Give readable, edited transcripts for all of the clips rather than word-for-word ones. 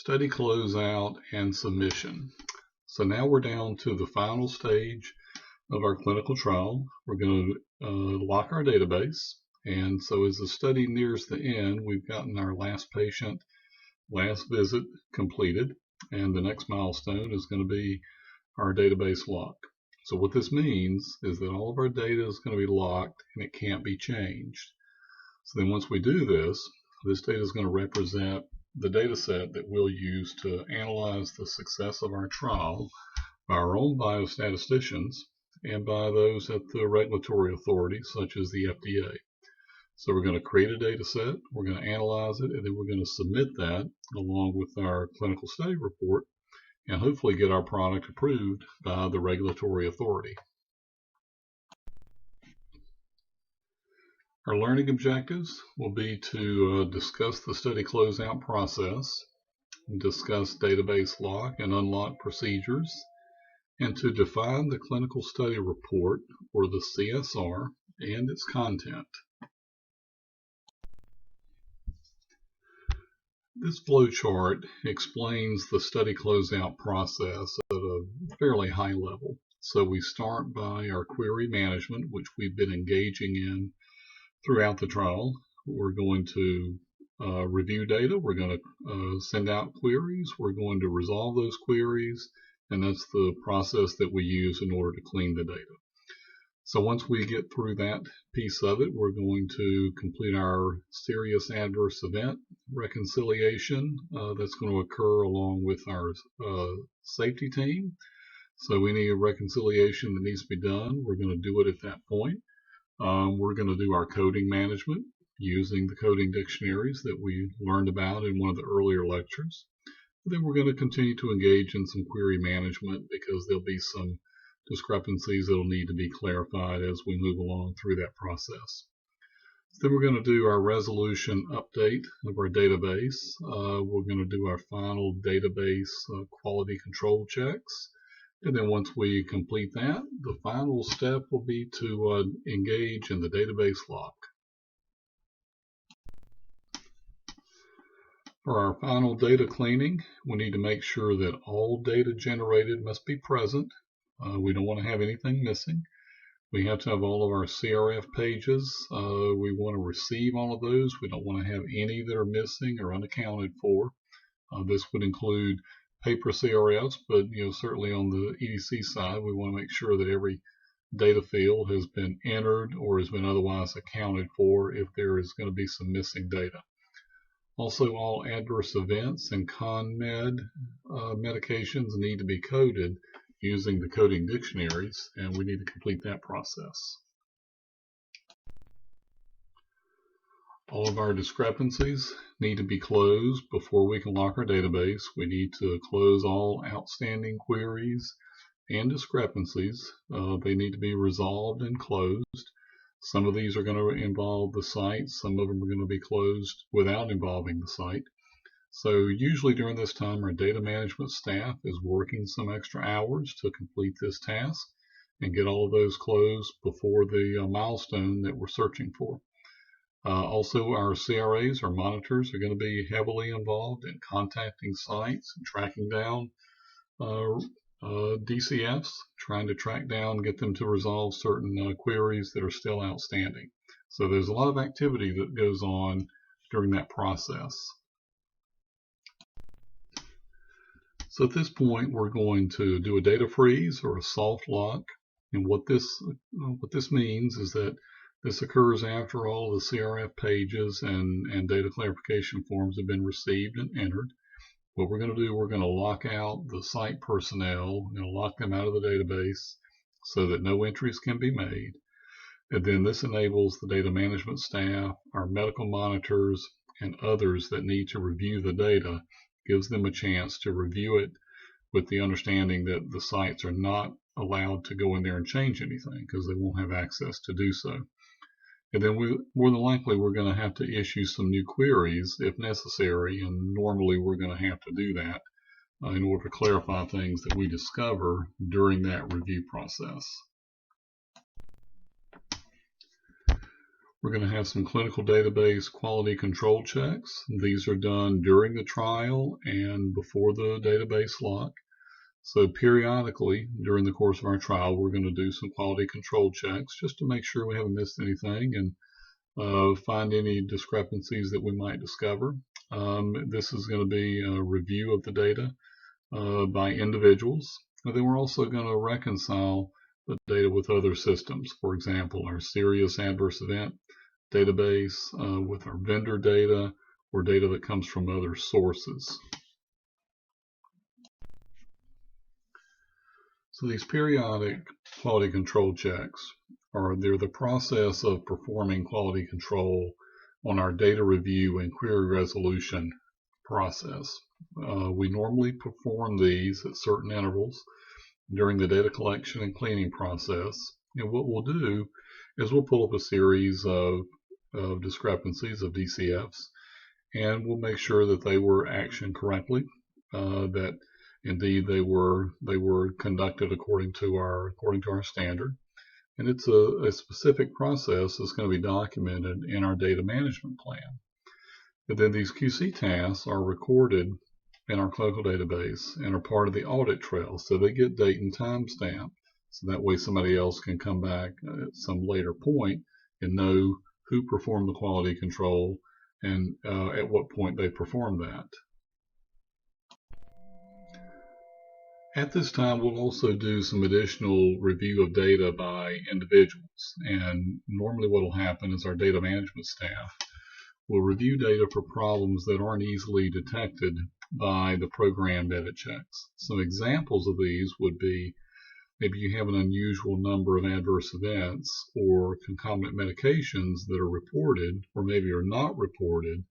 study closeout, and submission. So now we're down to the final stage of our clinical trial. We're going to lock our database. And so as the study nears the end, we've gotten our last patient, last visit completed. And the next milestone is going to be our database lock. So what this means is that all of our data is going to be locked and it can't be changed. So then once we do this, this data is going to represent the data set that we'll use to analyze the success of our trial by our own biostatisticians and by those at the regulatory authorities such as the FDA. So we're going to create a data set, we're going to analyze it, and then we're going to submit that along with our clinical study report and hopefully get our product approved by the regulatory authority. Our learning objectives will be to discuss the study closeout process, discuss database lock and unlock procedures, and to define the clinical study report, or the CSR, and its content. This flowchart explains the study closeout process at a fairly high level. So we start by our query management, which we've been engaging in throughout the trial. We're going to review data, we're going to send out queries, we're going to resolve those queries, and that's the process that we use in order to clean the data. So once we get through that piece of it, we're going to complete our serious adverse event reconciliation that's going to occur along with our safety team. So any reconciliation that needs to be done, we're going to do it at that point. We're going to do our coding management using the coding dictionaries that we learned about in one of the earlier lectures. And then we're going to continue to engage in some query management because there'll be some discrepancies that will need to be clarified as we move along through that process. So then we're going to do our resolution update of our database. We're going to do our final database quality control checks. And then once we complete that, the final step will be to engage in the database lock. For our final data cleaning, we need to make sure that all data generated must be present. We don't want to have anything missing. We have to have all of our CRF pages. We want to receive all of those. We don't want to have any that are missing or unaccounted for. This would include paper CRFs, but certainly on the EDC side, we want to make sure that every data field has been entered or has been otherwise accounted for if there is going to be some missing data. Also, all adverse events and ConMed medications need to be coded using the coding dictionaries, and we need to complete that process. All of our discrepancies need to be closed before we can lock our database. We need to close all outstanding queries and discrepancies. They need to be resolved and closed. Some of these are going to involve the site. Some of them are going to be closed without involving the site. So usually during this time, our data management staff is working some extra hours to complete this task and get all of those closed before the milestone that we're searching for. Also, our CRAs, our monitors, are going to be heavily involved in contacting sites and tracking down DCFs, trying to track down, get them to resolve certain queries that are still outstanding. So there's a lot of activity that goes on during that process. So at this point, we're going to do a data freeze or a soft lock. And what this means is that this occurs after all the CRF pages and data clarification forms have been received and entered. What we're going to do, we're going to lock out the site personnel, lock them out of the database so that no entries can be made. And then this enables the data management staff, our medical monitors, and others that need to review the data, gives them a chance to review it with the understanding that the sites are not allowed to go in there and change anything because they won't have access to do so. And then more than likely we're going to have to issue some new queries if necessary, and normally we're going to have to do that in order to clarify things that we discover during that review process. We're going to have some clinical database quality control checks. These are done during the trial and before the database lock. So periodically during the course of our trial, we're going to do some quality control checks just to make sure we haven't missed anything and find any discrepancies that we might discover. This is going to be a review of the data by individuals. And then we're also going to reconcile the data with other systems. For example, our serious adverse event database with our vendor data or data that comes from other sources. So these periodic quality control checks they're the process of performing quality control on our data review and query resolution process. We normally perform these at certain intervals during the data collection and cleaning process. And what we'll do is we'll pull up a series of discrepancies of DCFs, and we'll make sure that they were actioned correctly, that indeed they were conducted according to our standard. And it's a specific process that's going to be documented in our data management plan. And then these QC tasks are recorded in our clinical database and are part of the audit trail, so they get date and time stamped, so that way somebody else can come back at some later point and know who performed the quality control and at what point they performed that. At this time, we'll also do some additional review of data by individuals, and normally what will happen is our data management staff will review data for problems that aren't easily detected by the programmed edit checks. Some examples of these would be maybe you have an unusual number of adverse events or concomitant medications that are reported or maybe are not reported.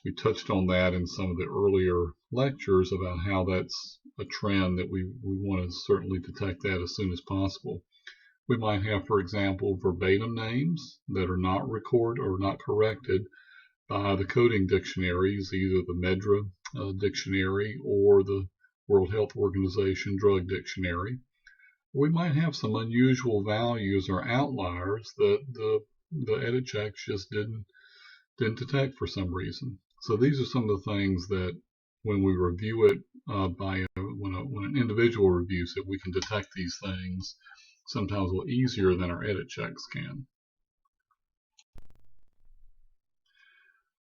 We touched on that in some of the earlier lectures about how that's a trend that we want to certainly detect that as soon as possible. We might have, for example, verbatim names that are not recorded or not corrected by the coding dictionaries, either the MEDRA dictionary or the World Health Organization drug dictionary. We might have some unusual values or outliers that the edit checks just didn't detect for some reason. So these are some of the things that when we review it when an individual reviews it, we can detect these things sometimes a little easier than our edit checks can.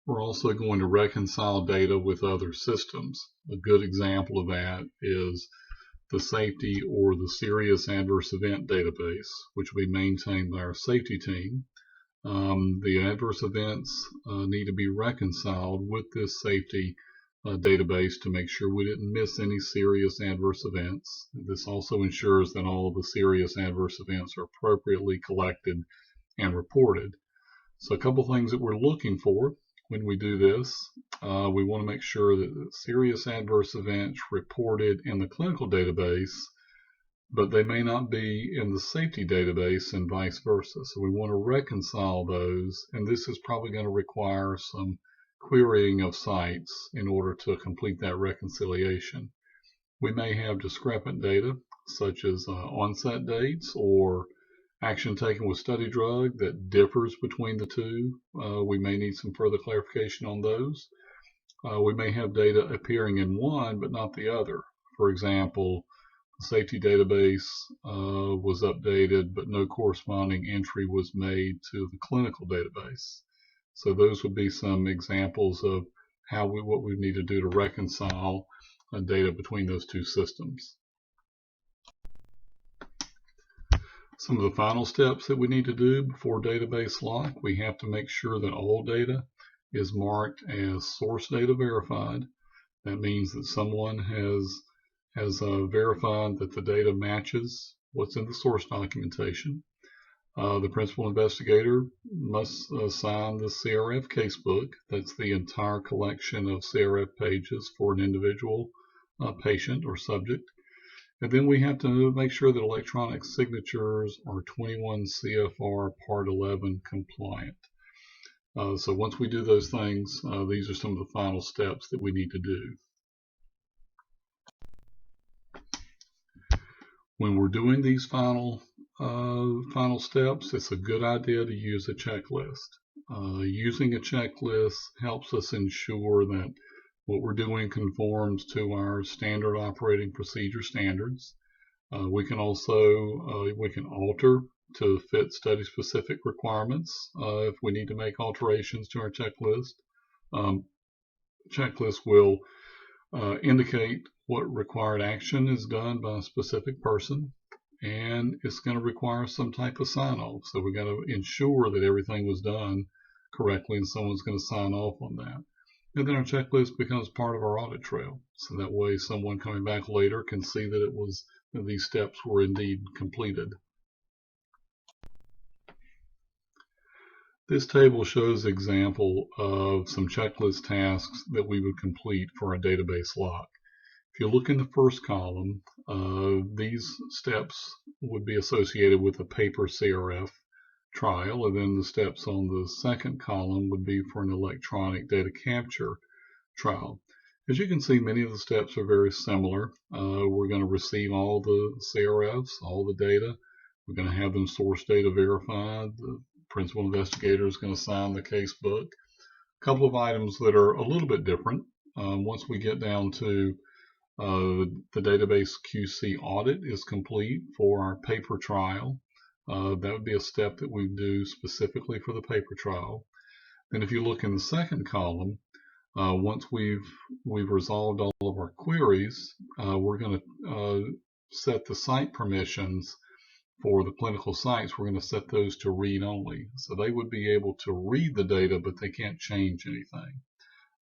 We're also going to reconcile data with other systems. A good example of that is the safety or the serious adverse event database, which will be maintained by our safety team. The adverse events need to be reconciled with this safety database to make sure we didn't miss any serious adverse events. This also ensures that all of the serious adverse events are appropriately collected and reported. So a couple things that we're looking for when we do this, we want to make sure that the serious adverse events reported in the clinical database, but they may not be in the safety database and vice versa. So we want to reconcile those, and this is probably going to require some querying of sites in order to complete that reconciliation. We may have discrepant data, such as onset dates or action taken with study drug that differs between the two. We may need some further clarification on those. We may have data appearing in one but not the other. For example, the safety database was updated but no corresponding entry was made to the clinical database. So those would be some examples of what we need to do to reconcile data between those two systems. Some of the final steps that we need to do before database lock, we have to make sure that all data is marked as source data verified. That means that someone has verified that the data matches what's in the source documentation. The principal investigator must sign the CRF casebook. That's the entire collection of CRF pages for an individual patient or subject. And then we have to make sure that electronic signatures are 21 CFR Part 11 compliant. So once we do those things, these are some of the final steps that we need to do. When we're doing these final steps, it's a good idea to use a checklist. Using a checklist helps us ensure that what we're doing conforms to our standard operating procedure standards. We can alter to fit study-specific requirements if we need to make alterations to our checklist. Checklist will indicate what required action is done by a specific person, and it's going to require some type of sign-off. So we've got to ensure that everything was done correctly, and someone's going to sign off on that. And then our checklist becomes part of our audit trail. So that way someone coming back later can see that these steps were indeed completed. This table shows an example of some checklist tasks that we would complete for a database lock. If you look in the first column, these steps would be associated with a paper CRF trial, and then the steps on the second column would be for an electronic data capture trial. As you can see, many of the steps are very similar. We're going to receive all the CRFs, all the data. We're going to have them source data verified. The principal investigator is going to sign the case book. A couple of items that are a little bit different. Once we get down to the database QC audit is complete for our paper trial. That would be a step that we do specifically for the paper trial. And if you look in the second column, once we've resolved all of our queries, we're going to set the site permissions for the clinical sites. We're going to set those to read only. So they would be able to read the data, but they can't change anything.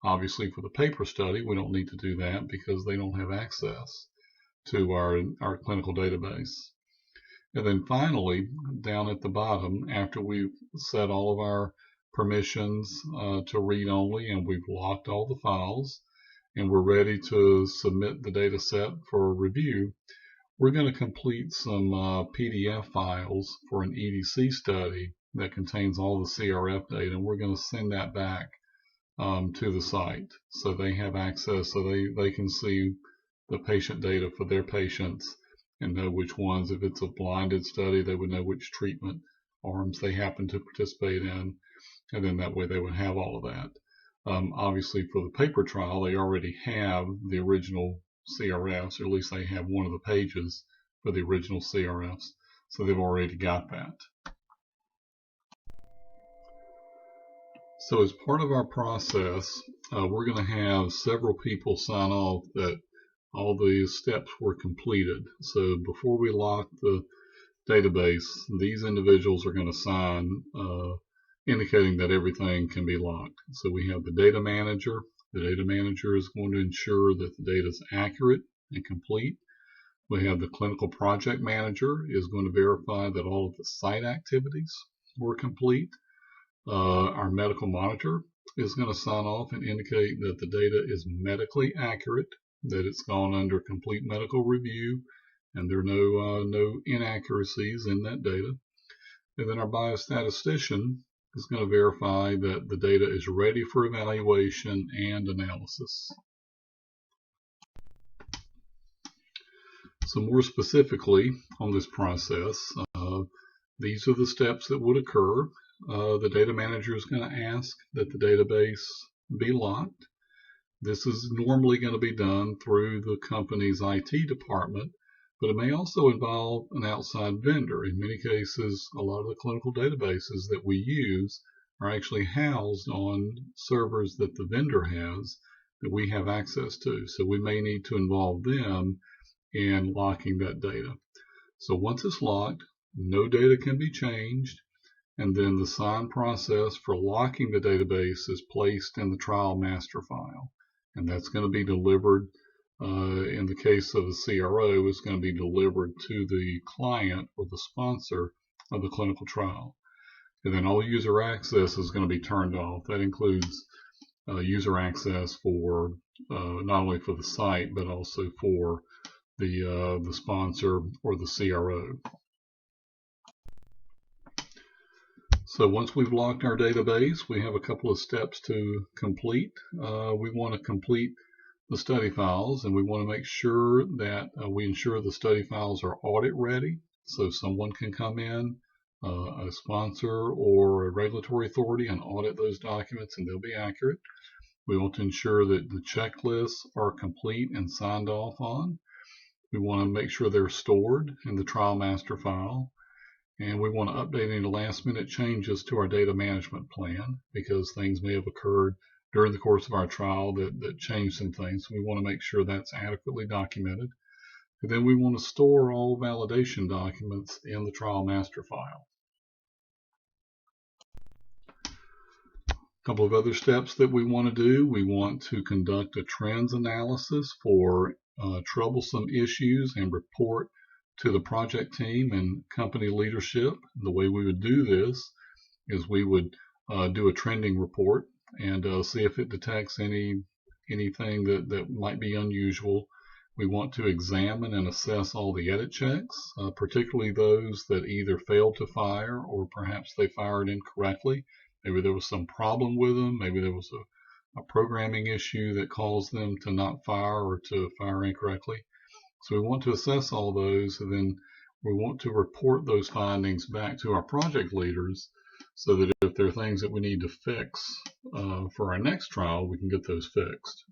Obviously, for the paper study, we don't need to do that because they don't have access to our clinical database. And then finally, down at the bottom, after we've set all of our permissions to read only and we've locked all the files and we're ready to submit the data set for review, we're going to complete some PDF files for an EDC study that contains all the CRF data, and we're going to send that back to the site so they have access, so they can see the patient data for their patients and know which ones, if it's a blinded study, they would know which treatment arms they happen to participate in, and then that way they would have all of that. Obviously for the paper trial, they already have the original CRFs, or at least they have one of the pages for the original CRFs, so they've already got that. So as part of our process, we're going to have several people sign off that all the steps were completed. So before we lock the database, these individuals are going to sign indicating that everything can be locked. So we have the data manager. The data manager is going to ensure that the data is accurate and complete. We have the clinical project manager is going to verify that all of the site activities were complete. Our medical monitor is going to sign off and indicate that the data is medically accurate, that it's gone under complete medical review, and there are no inaccuracies in that data. And then our biostatistician is going to verify that the data is ready for evaluation and analysis. So more specifically on this process, these are the steps that would occur. The data manager is going to ask that the database be locked. This is normally going to be done through the company's IT department, but it may also involve an outside vendor. In many cases, a lot of the clinical databases that we use are actually housed on servers that the vendor has that we have access to. So we may need to involve them in locking that data. So once it's locked, no data can be changed, and then the sign process for locking the database is placed in the trial master file. And that's going to be delivered, in the case of the CRO, it's going to be delivered to the client or the sponsor of the clinical trial. And then all user access is going to be turned off. That includes user access for not only for the site, but also for the sponsor or the CRO. So once we've locked our database, we have a couple of steps to complete. We want to complete the study files, and we want to make sure that we ensure the study files are audit ready. So someone can come in a sponsor or a regulatory authority and audit those documents, and they'll be accurate. We want to ensure that the checklists are complete and signed off on. We want to make sure they're stored in the trial master file. And we want to update any last minute changes to our data management plan because things may have occurred during the course of our trial that changed some things. We want to make sure that's adequately documented. And then we want to store all validation documents in the trial master file. A couple of other steps that we want to do. We want to conduct a trends analysis for troublesome issues and report to the project team and company leadership. The way we would do this is we would do a trending report and see if it detects anything that might be unusual. We want to examine and assess all the edit checks, particularly those that either failed to fire or perhaps they fired incorrectly. Maybe there was some problem with them. Maybe there was a programming issue that caused them to not fire or to fire incorrectly. So we want to assess all those, and then we want to report those findings back to our project leaders so that if there are things that we need to fix for our next trial, we can get those fixed.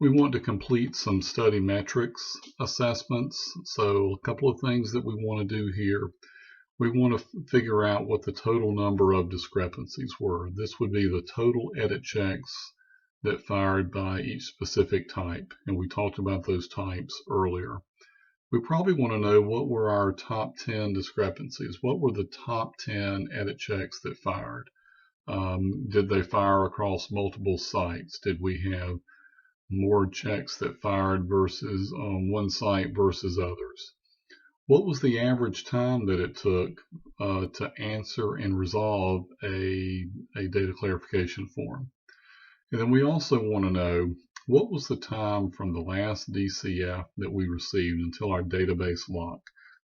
We want to complete some study metrics assessments. So a couple of things that we want to do here. We want to figure out what the total number of discrepancies were. This would be the total edit checks that fired by each specific type, and we talked about those types earlier. We probably want to know what were our top 10 discrepancies. What were the top 10 edit checks that fired? Did they fire across multiple sites? Did we have more checks that fired versus on one site versus others? What was the average time that it took to answer and resolve a data clarification form? And then we also want to know what was the time from the last DCF that we received until our database lock.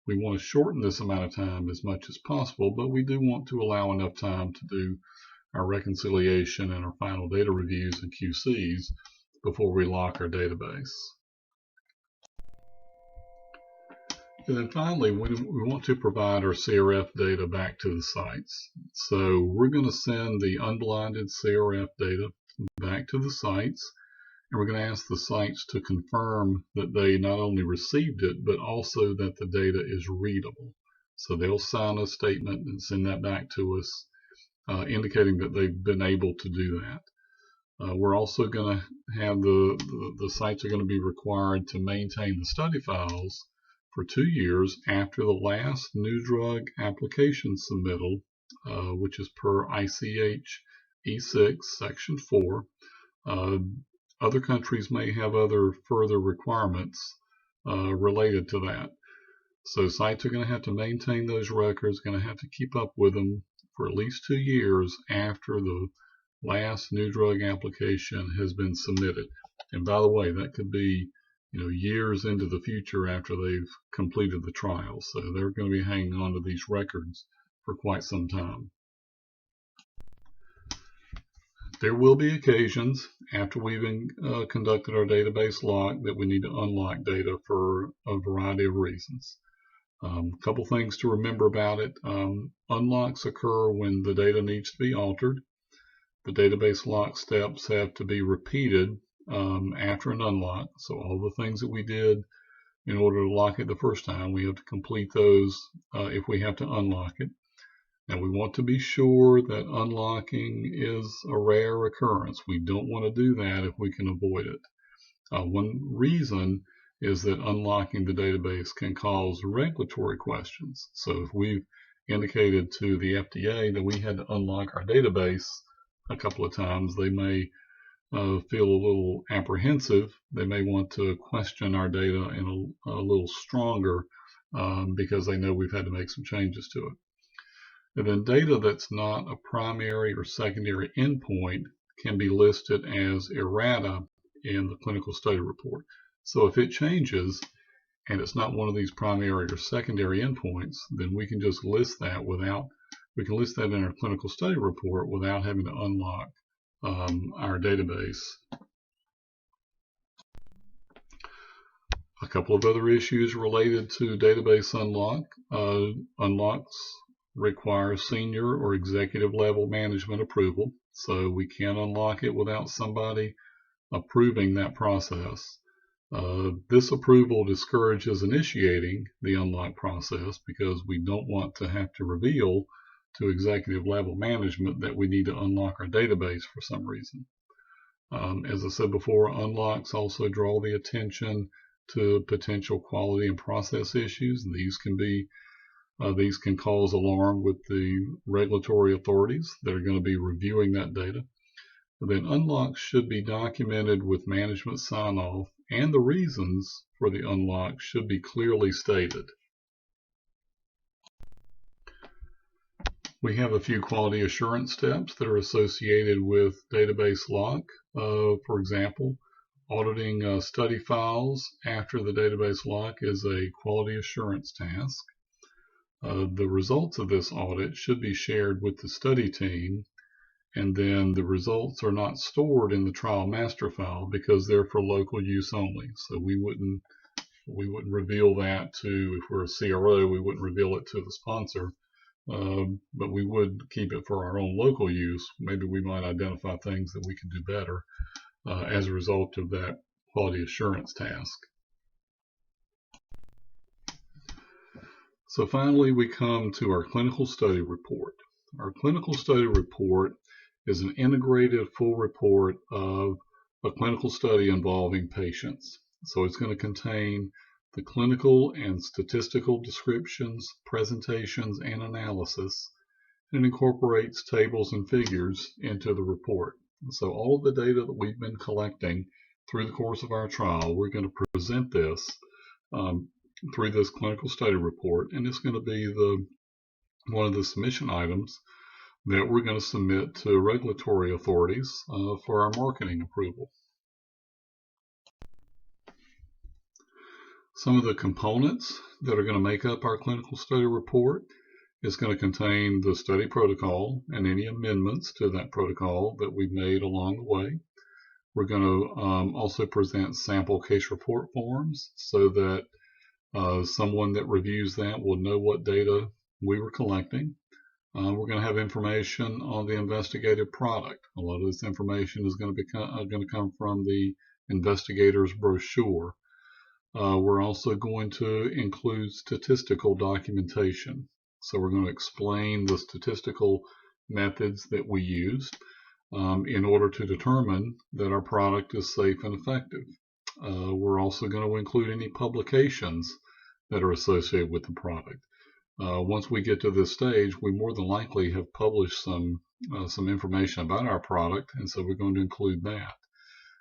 We want to shorten this amount of time as much as possible, but we do want to allow enough time to do our reconciliation and our final data reviews and QCs before we lock our database. And then finally, we want to provide our CRF data back to the sites. So we're going to send the unblinded CRF data back to the sites, and we're going to ask the sites to confirm that they not only received it, but also that the data is readable. So they'll sign a statement and send that back to us, indicating that they've been able to do that. We're also going to have the sites are going to be required to maintain the study files for 2 years after the last new drug application submittal, which is per ICH E6 section 4. Other countries may have other further requirements related to that. So sites are going to have to maintain those records, going to have to keep up with them for at least 2 years after the last new drug application has been submitted. And by the way, that could be years into the future after they've completed the trial. So they're going to be hanging on to these records for quite some time. There will be occasions after we've conducted our database lock that we need to unlock data for a variety of reasons. A couple things to remember about it. Unlocks occur when the data needs to be altered. The database lock steps have to be repeated after an unlock. So all the things that we did in order to lock it the first time, we have to complete those if we have to unlock it. And we want to be sure that unlocking is a rare occurrence. We don't want to do that if we can avoid it. One reason is that unlocking the database can cause regulatory questions. So if we've indicated to the FDA that we had to unlock our database a couple of times, they may feel a little apprehensive. They may want to question our data in a little stronger because they know we've had to make some changes to it. And then data that's not a primary or secondary endpoint can be listed as errata in the clinical study report. So if it changes and it's not one of these primary or secondary endpoints, then we can just list that we can list that in our clinical study report without having to unlock our database. A couple of other issues related to database unlock. Unlocks require senior or executive level management approval, so we can't unlock it without somebody approving that process. This approval discourages initiating the unlock process because we don't want to have to reveal to executive level management that we need to unlock our database for some reason. As I said before, unlocks also draw the attention to potential quality and process issues. These can cause alarm with the regulatory authorities that are going to be reviewing that data. Then unlocks should be documented with management sign-off, and the reasons for the unlock should be clearly stated. We have a few quality assurance steps that are associated with database lock. For example, auditing study files after the database lock is a quality assurance task. The results of this audit should be shared with the study team, and then the results are not stored in the trial master file because they're for local use only. So we wouldn't reveal that to, if we're a CRO, we wouldn't reveal it to the sponsor, but we would keep it for our own local use. Maybe we might identify things that we could do better as a result of that quality assurance task. So finally, we come to our clinical study report. Our clinical study report is an integrated full report of a clinical study involving patients. So it's going to contain the clinical and statistical descriptions, presentations, and analysis, and incorporates tables and figures into the report. So all of the data that we've been collecting through the course of our trial, we're going to present this through this clinical study report, and it's going to be one of the submission items that we're going to submit to regulatory authorities for our marketing approval. Some of the components that are going to make up our clinical study report is going to contain the study protocol and any amendments to that protocol that we've made along the way. We're going to also present sample case report forms so that someone that reviews that will know what data we were collecting. We're going to have information on the investigative product. A lot of this information is going to come from the investigator's brochure. We're also going to include statistical documentation. So we're going to explain the statistical methods that we used in order to determine that our product is safe and effective. We're also going to include any publications that are associated with the product. Once we get to this stage, we more than likely have published some information about our product, and so we're going to include that.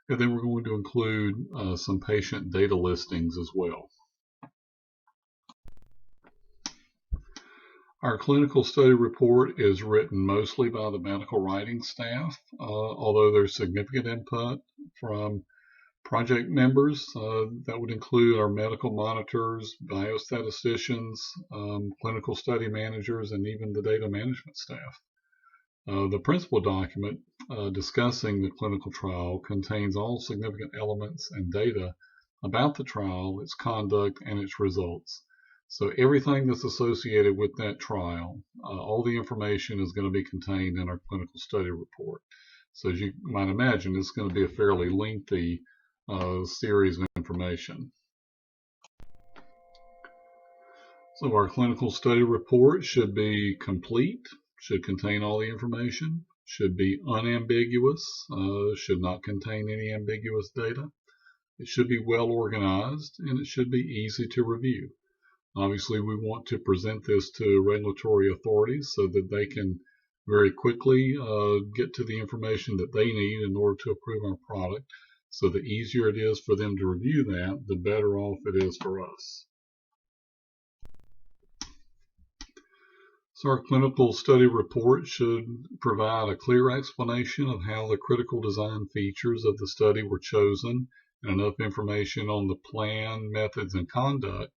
And then we're going to include some patient data listings as well. Our clinical study report is written mostly by the medical writing staff, although there's significant input from project members. That would include our medical monitors, biostatisticians, clinical study managers, and even the data management staff. The principal document discussing the clinical trial contains all significant elements and data about the trial, its conduct, and its results. So everything that's associated with that trial, all the information is going to be contained in our clinical study report. So as you might imagine, it's going to be a fairly lengthy series of information. So our clinical study report should be complete, should contain all the information, should be unambiguous, should not contain any ambiguous data. It should be well organized, and it should be easy to review. Obviously, we want to present this to regulatory authorities so that they can very quickly get to the information that they need in order to approve our product. So the easier it is for them to review that, the better off it is for us. So our clinical study report should provide a clear explanation of how the critical design features of the study were chosen and enough information on the plan, methods, and conduct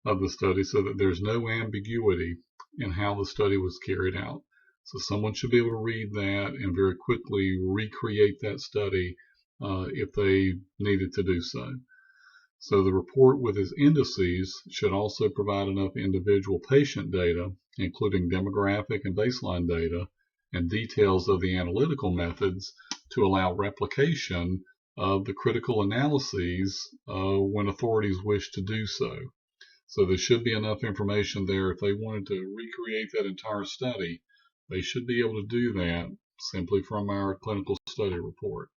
of the study so that there's no ambiguity in how the study was carried out. So someone should be able to read that and very quickly recreate that study if they needed to do so. So the report with its indices should also provide enough individual patient data, including demographic and baseline data, and details of the analytical methods to allow replication of the critical analyses when authorities wish to do so. So there should be enough information there. If they wanted to recreate that entire study, they should be able to do that simply from our clinical study report.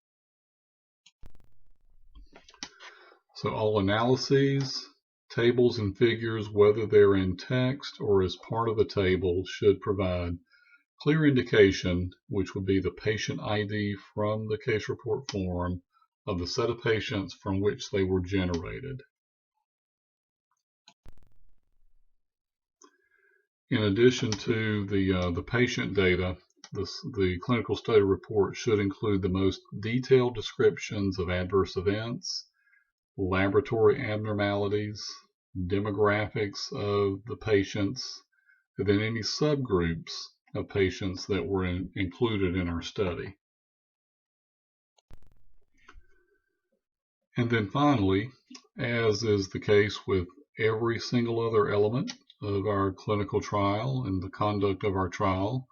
So all analyses, tables, and figures, whether they're in text or as part of a table, should provide clear indication, which would be the patient ID from the case report form, of the set of patients from which they were generated. In addition to the patient data, the clinical study report should include the most detailed descriptions of adverse events, laboratory abnormalities, demographics of the patients, and then any subgroups of patients that were included in our study. And then finally, as is the case with every single other element of our clinical trial and the conduct of our trial,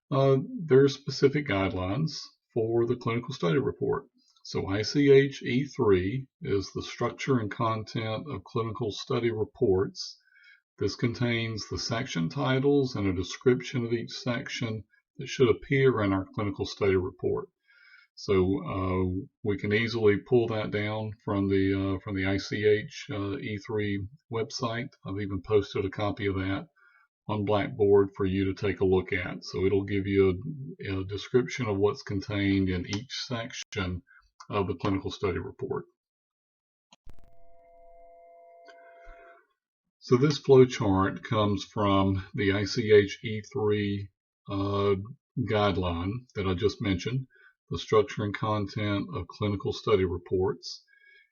there are specific guidelines for the clinical study report. So ICH E3 is the structure and content of clinical study reports. This contains the section titles and a description of each section that should appear in our clinical study report. So we can easily pull that down from the ICH E3 website. I've even posted a copy of that on Blackboard for you to take a look at. So it'll give you a description of what's contained in each section of the clinical study report. So this flow chart comes from the ICH E3 guideline that I just mentioned, the structure and content of clinical study reports.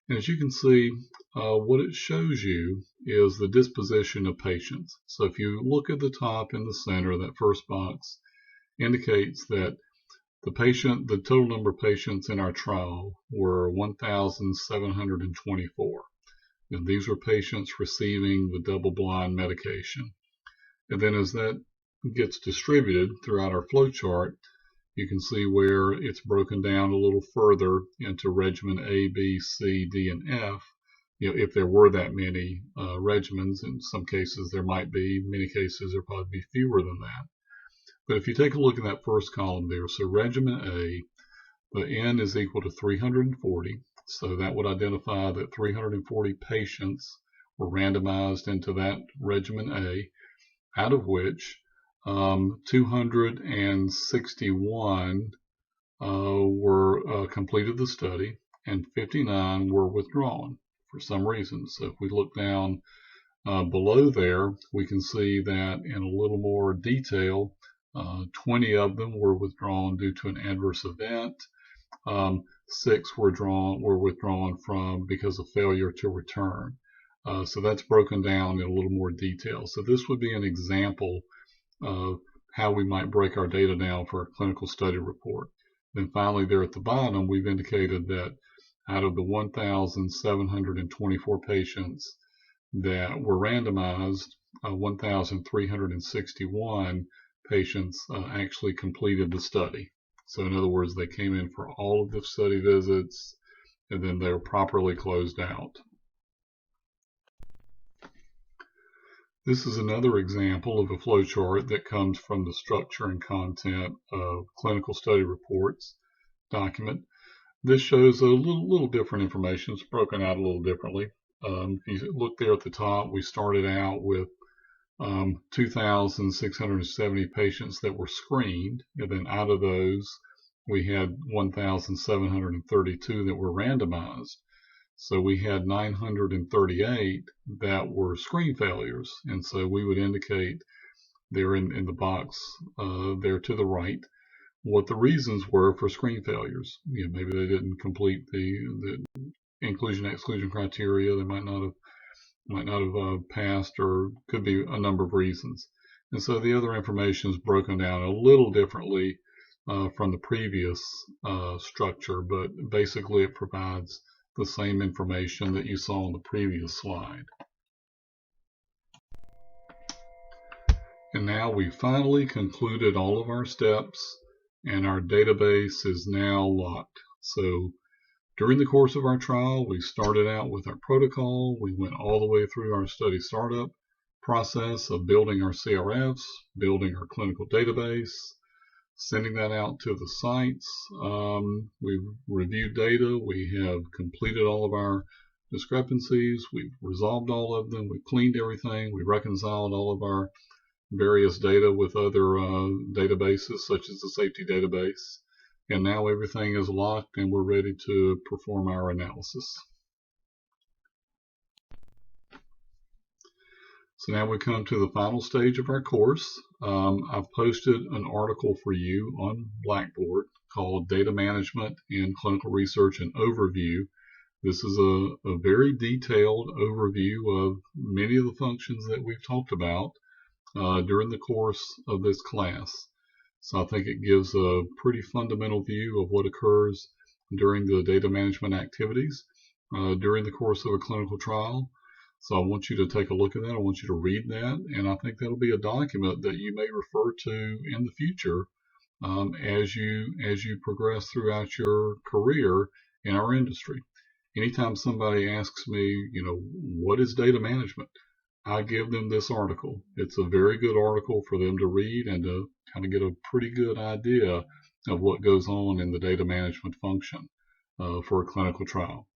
And as you can see, what it shows you is the disposition of patients. So if you look at the top in the center, that first box indicates that the total number of patients in our trial were 1,724. And these were patients receiving the double-blind medication. And then as that gets distributed throughout our flow chart, you can see where it's broken down a little further into regimen A, B, C, D, and F. If there were that many regimens, in some cases there might be, in many cases there probably be fewer than that. But if you take a look at that first column there, so regimen A, the N is equal to 340. So that would identify that 340 patients were randomized into that regimen A, out of which 261 completed the study and 59 were withdrawn for some reason. So if we look down below there, we can see that in a little more detail, 20 of them were withdrawn due to an adverse event. 6 were withdrawn because of failure to return. So that's broken down in a little more detail. So this would be an example of how we might break our data down for a clinical study report. Then finally there at the bottom, we've indicated that out of the 1,724 patients that were randomized, 1,361 patients actually completed the study. So in other words, they came in for all of the study visits and then they were properly closed out. This is another example of a flowchart that comes from the structure and content of clinical study reports document. This shows a little different information. It's broken out a little differently. If you look there at the top, we started out with 2,670 patients that were screened, and then out of those we had 1,732 that were randomized. So we had 938 that were screen failures, and so we would indicate there in the box there to the right what the reasons were for screen failures. Maybe they didn't complete the inclusion-exclusion criteria. They might not have passed, or could be a number of reasons. And so the other information is broken down a little differently from the previous structure, but basically it provides the same information that you saw on the previous slide. And now we finally concluded all of our steps, and our database is now locked. So during the course of our trial, we started out with our protocol. We went all the way through our study startup process of building our CRFs, building our clinical database, sending that out to the sites. We've reviewed data. We have completed all of our discrepancies. We've resolved all of them. We've cleaned everything. We reconciled all of our various data with other databases, such as the safety database. And now everything is locked and we're ready to perform our analysis. So now we come to the final stage of our course. I've posted an article for you on Blackboard called Data Management in Clinical Research and Overview. This is a very detailed overview of many of the functions that we've talked about during the course of this class. So I think it gives a pretty fundamental view of what occurs during the data management activities during the course of a clinical trial. So I want you to take a look at that. I want you to read that, and I think that'll be a document that you may refer to in the future as you progress throughout your career in our industry. Anytime somebody asks me, what is data management? I give them this article. It's a very good article for them to read and to kind of get a pretty good idea of what goes on in the data management function for a clinical trial.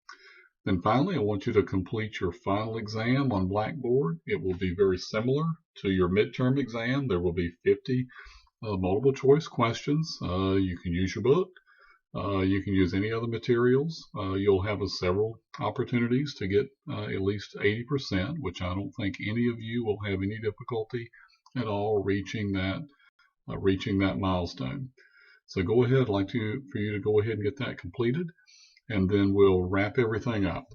Then finally, I want you to complete your final exam on Blackboard. It will be very similar to your midterm exam. There will be 50 multiple choice questions. You can use your book. You can use any other materials. You'll have several opportunities to get at least 80%, which I don't think any of you will have any difficulty at all reaching that milestone. So go ahead, I'd like for you to go ahead and get that completed, and then we'll wrap everything up.